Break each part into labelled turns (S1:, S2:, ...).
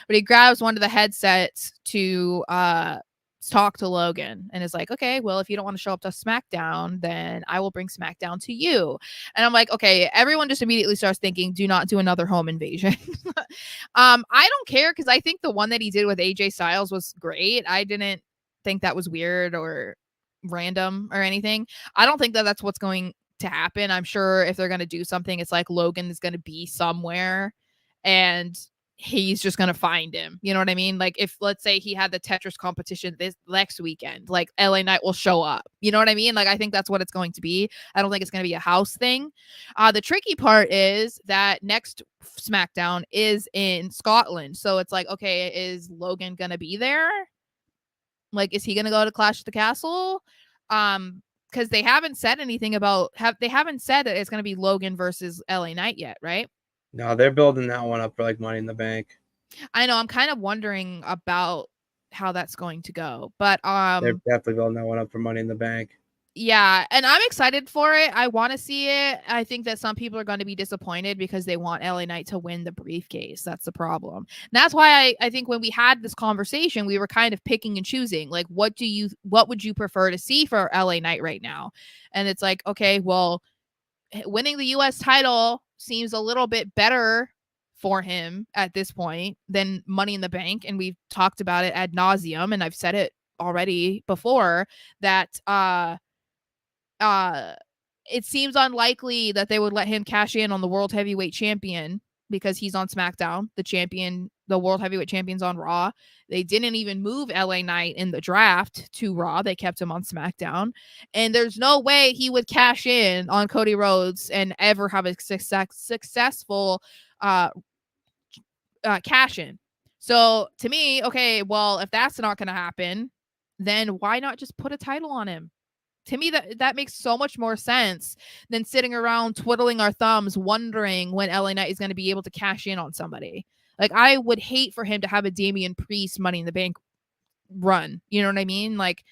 S1: But he grabs one of the headsets to talk to Logan and is like, okay, well, if you don't want to show up to SmackDown, then I will bring SmackDown to you. And I'm like, okay, everyone just immediately starts thinking, do not do another home invasion. I don't care because I think the one that he did with AJ Styles was great. I didn't think that was weird or random or anything. I don't think that that's what's going to happen. I'm sure if they're going to do something, it's like Logan is going to be somewhere and he's just going to find him. You know what I mean? Like if let's say he had the Tetris competition this next weekend, like LA Knight will show up. You know what I mean? Like I think that's what it's going to be. I don't think it's going to be a house thing. The tricky part is that next SmackDown is in Scotland. So it's like, okay, is Logan going to be there? Like, is he going to go to Clash of the Castle? Because they haven't said anything about they haven't said that it's going to be Logan versus LA Knight yet, right?
S2: No, they're building that one up for like Money in the Bank.
S1: I know. I'm kind of wondering about how that's going to go, but
S2: they're definitely building that one up for Money in the Bank.
S1: Yeah, and I'm excited for it. I want to see it. I think that some people are going to be disappointed because they want LA Knight to win the briefcase. That's the problem. And that's why I think when we had this conversation, we were kind of picking and choosing. Like, what would you prefer to see for LA Knight right now? And it's like, okay, well, winning the US title seems a little bit better for him at this point than Money in the Bank. And we've talked about it ad nauseum, and I've said it already before that it seems unlikely that they would let him cash in on the world heavyweight champion because he's on SmackDown. The world heavyweight champion's on Raw. They didn't even move LA Knight in the draft to Raw. They kept him on SmackDown. And there's no way he would cash in on Cody Rhodes and ever have a successful cash in. So to me, okay, well, if that's not going to happen, then why not just put a title on him? To me, that makes so much more sense than sitting around twiddling our thumbs, wondering when LA Knight is going to be able to cash in on somebody. Like, I would hate for him to have a Damian Priest Money in the Bank run. You know what I mean? Like,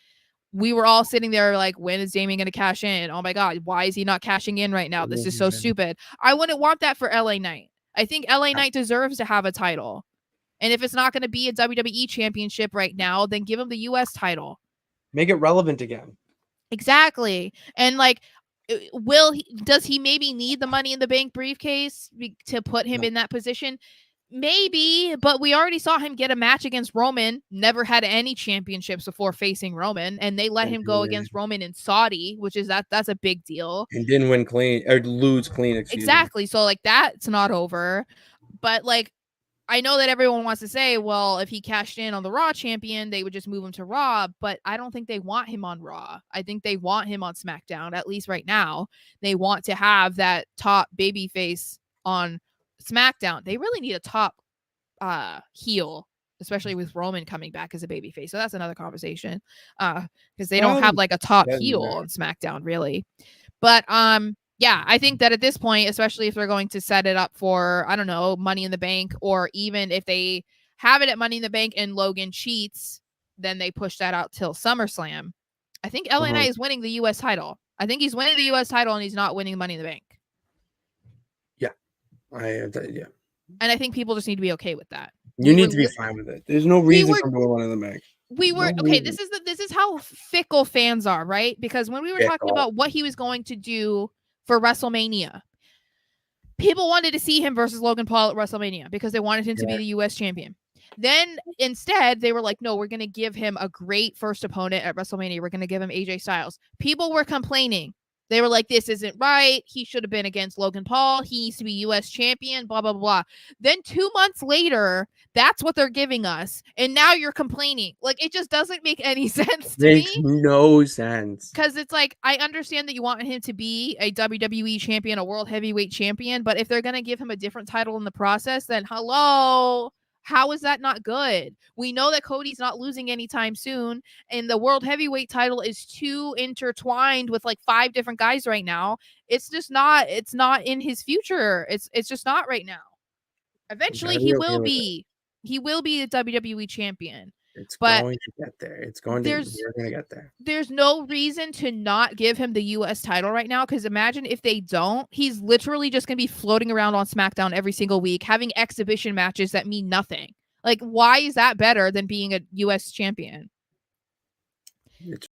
S1: we were all sitting there like, when is Damian going to cash in? Oh my God, why is he not cashing in right now? This is so stupid. I wouldn't want that for LA Knight. I think LA Knight deserves to have a title. And if it's not going to be a WWE championship right now, then give him the US title.
S2: Make it relevant again.
S1: Exactly. And like, does he maybe need the Money in the Bank briefcase to put him in that position? Maybe, but we already saw him get a match against Roman, never had any championships before facing Roman, and they let him go against Roman in Saudi, which is that's a big deal.
S2: And didn't win clean or lose clean.
S1: Exactly. So like that's not over. But like, I know that everyone wants to say, well, if he cashed in on the Raw champion, they would just move him to Raw, but I don't think they want him on Raw. I think they want him on SmackDown, at least right now. They want to have that top babyface on SmackDown. They really need a top heel, especially with Roman coming back as a babyface. So that's another conversation because they don't have like a top heel on SmackDown, really. But yeah, I think that at this point, especially if they're going to set it up for, I don't know, Money in the Bank, or even if they have it at Money in the Bank and Logan cheats, then they push that out till SummerSlam. I think LA Knight is winning the US title. I think he's winning the US title and he's not winning Money in the Bank.
S2: Yeah.
S1: And I think people just need to be okay with that.
S2: You need to be fine with it. There's no reason for Money in the Bank.
S1: Okay, this is how fickle fans are, right? Because when we were talking about what he was going to do for WrestleMania, people wanted to see him versus Logan Paul at WrestleMania because they wanted him to be the US champion. Then instead, they were like, no, we're going to give him a great first opponent at WrestleMania. We're going to give him AJ Styles. People were complaining. They were like, this isn't right. He should have been against Logan Paul. He needs to be US champion, blah, blah, blah. Then 2 months later, that's what they're giving us. And now you're complaining. Like, it just doesn't make any sense to me.
S2: Makes no sense.
S1: Because it's like, I understand that you want him to be a WWE champion, a world heavyweight champion. But if they're going to give him a different title in the process, then hello. How is that not good? We know that Cody's not losing anytime soon, and the world heavyweight title is too intertwined with like 5 different guys right now. It's just not, it's not in his future. It's just not right now. Eventually he will be the WWE champion.
S2: It's going to get there. We're going to get there.
S1: There's no reason to not give him the US title right now, because imagine if they don't, he's literally just going to be floating around on SmackDown every single week, having exhibition matches that mean nothing. Like, why is that better than being a US champion?
S2: It's